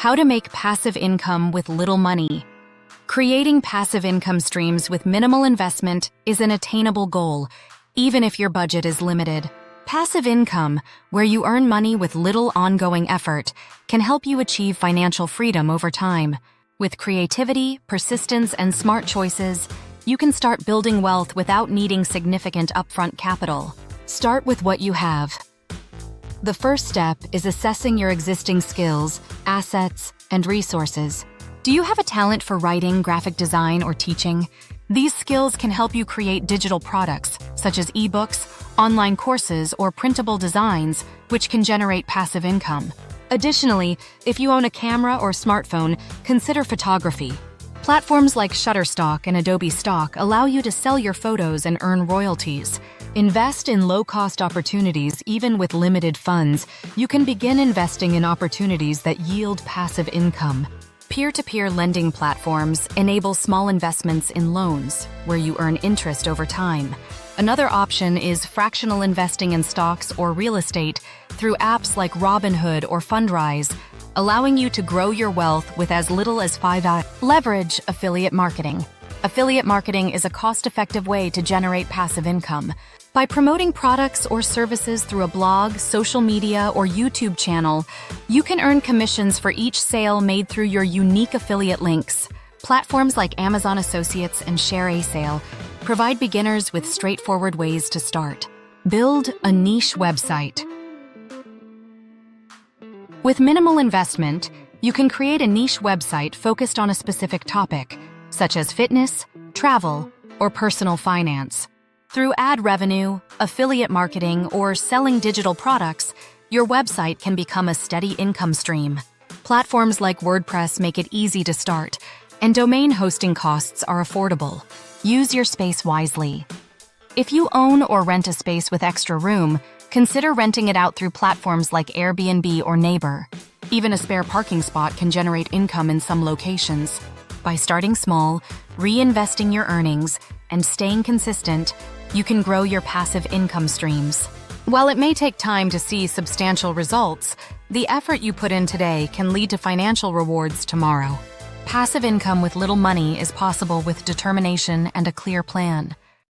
How to make passive income with little money. Creating passive income streams with minimal investment is an attainable goal, even if your budget is limited. Passive income, where you earn money with little ongoing effort, can help you achieve financial freedom over time. With creativity, persistence, and smart choices, you can start building wealth without needing significant upfront capital. Start with what you have. The first step is assessing your existing skills, assets, and resources. Do you have a talent for writing, graphic design, or teaching? These skills can help you create digital products, such as ebooks, online courses, or printable designs, which can generate passive income. Additionally, if you own a camera or smartphone, consider photography. Platforms like Shutterstock and Adobe Stock allow you to sell your photos and earn royalties. Invest in low-cost opportunities. Even with limited funds, you can begin investing in opportunities that yield passive income. Peer-to-peer lending platforms enable small investments in loans, where you earn interest over time. Another option is fractional investing in stocks or real estate through apps like Robinhood or Fundrise, allowing you to grow your wealth with as little as $5. Leverage affiliate marketing. Affiliate marketing is a cost-effective way to generate passive income. By promoting products or services through a blog, social media, or YouTube channel, you can earn commissions for each sale made through your unique affiliate links. Platforms like Amazon Associates and ShareASale provide beginners with straightforward ways to start. Build a niche website. With minimal investment, you can create a niche website focused on a specific topic, such as fitness, travel, or personal finance. Through ad revenue, affiliate marketing, or selling digital products, your website can become a steady income stream. Platforms like WordPress make it easy to start, and domain hosting costs are affordable. Use your space wisely. If you own or rent a space with extra room, consider renting it out through platforms like Airbnb or Neighbor. Even a spare parking spot can generate income in some locations. By starting small, reinvesting your earnings, and staying consistent, you can grow your passive income streams. While it may take time to see substantial results, the effort you put in today can lead to financial rewards tomorrow. Passive income with little money is possible with determination and a clear plan.